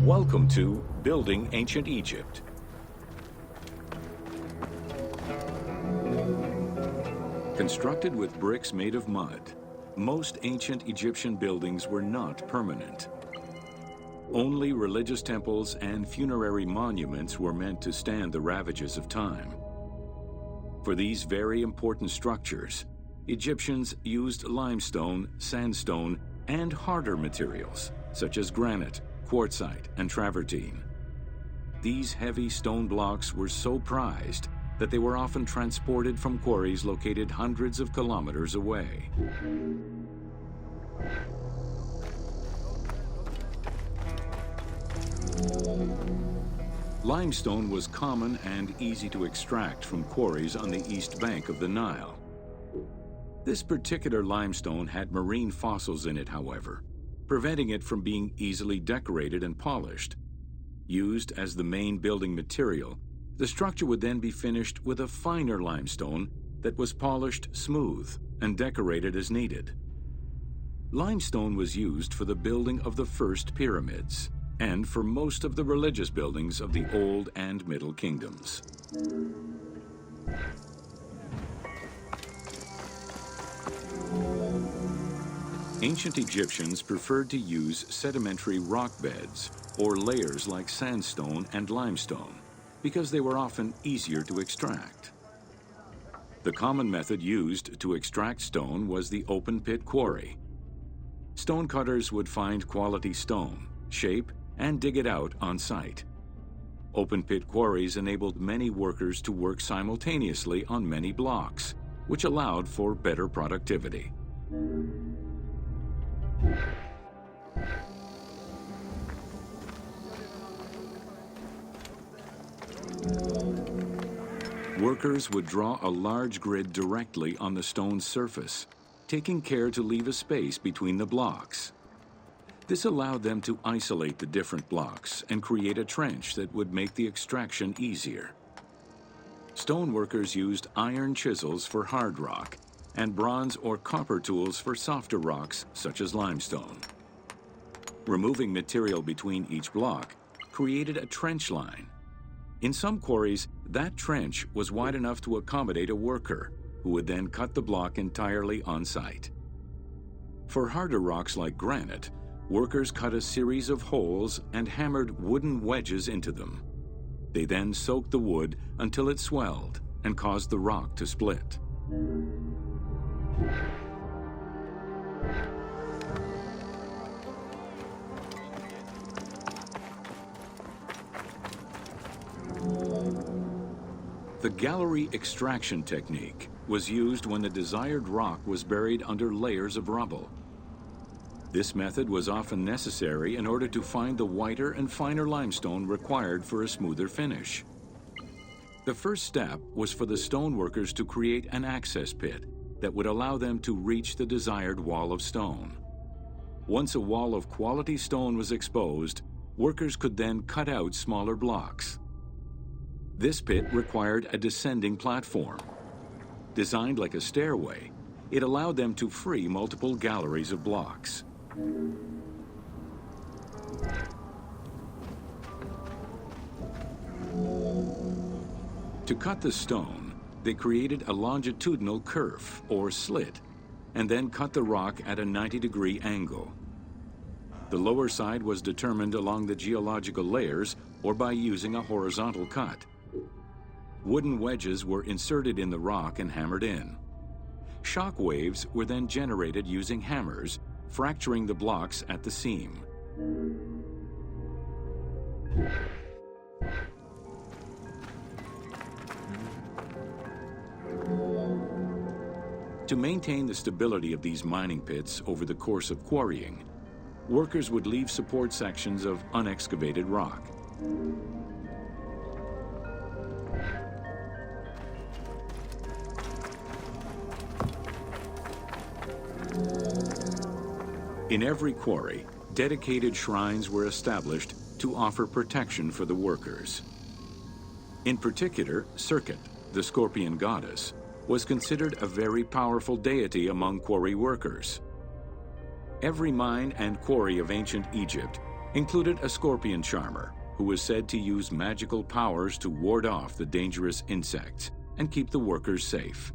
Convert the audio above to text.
Welcome to Building Ancient Egypt. Constructed with bricks made of mud, most ancient Egyptian buildings were not permanent. Only religious temples and funerary monuments were meant to stand the ravages of time. For these very important structures, Egyptians used limestone, sandstone, and harder materials, such as granite, quartzite, and travertine. These heavy stone blocks were so prized that they were often transported from quarries located hundreds of kilometers away. Limestone was common and easy to extract from quarries on the east bank of the Nile. This particular limestone had marine fossils in it, however, preventing it from being easily decorated and polished. Used as the main building material, the structure would then be finished with a finer limestone that was polished smooth and decorated as needed. Limestone was used for the building of the first pyramids and for most of the religious buildings of the Old and Middle Kingdoms. Ancient Egyptians preferred to use sedimentary rock beds or layers like sandstone and limestone because they were often easier to extract. The common method used to extract stone was the open-pit quarry. Stonecutters would find quality stone, shape, and dig it out on site. Open-pit quarries enabled many workers to work simultaneously on many blocks, which allowed for better productivity. Workers would draw a large grid directly on the stone's surface, taking care to leave a space between the blocks. This allowed them to isolate the different blocks and create a trench that would make the extraction easier. Stoneworkers used iron chisels for hard rock and bronze or copper tools for softer rocks such as limestone. Removing material between each block created a trench line. In some quarries, that trench was wide enough to accommodate a worker, who would then cut the block entirely on site. For harder rocks like granite, workers cut a series of holes and hammered wooden wedges into them. They then soaked the wood until it swelled and caused the rock to split. The gallery extraction technique was used when the desired rock was buried under layers of rubble. This method was often necessary in order to find the whiter and finer limestone required for a smoother finish. The first step was for the stoneworkers to create an access pit that would allow them to reach the desired wall of stone. Once a wall of quality stone was exposed, workers could then cut out smaller blocks. This pit required a descending platform. Designed like a stairway, it allowed them to free multiple galleries of blocks. To cut the stone, they created a longitudinal kerf or slit, and then cut the rock at a 90-degree angle. The lower side was determined along the geological layers or by using a horizontal cut. Wooden wedges were inserted in the rock and hammered in. Shock waves were then generated using hammers, fracturing the blocks at the seam. To maintain the stability of these mining pits over the course of quarrying, workers would leave support sections of unexcavated rock. In every quarry, dedicated shrines were established to offer protection for the workers. In particular, Serket, the scorpion goddess, was considered a very powerful deity among quarry workers. Every mine and quarry of ancient Egypt included a scorpion charmer who was said to use magical powers to ward off the dangerous insects and keep the workers safe.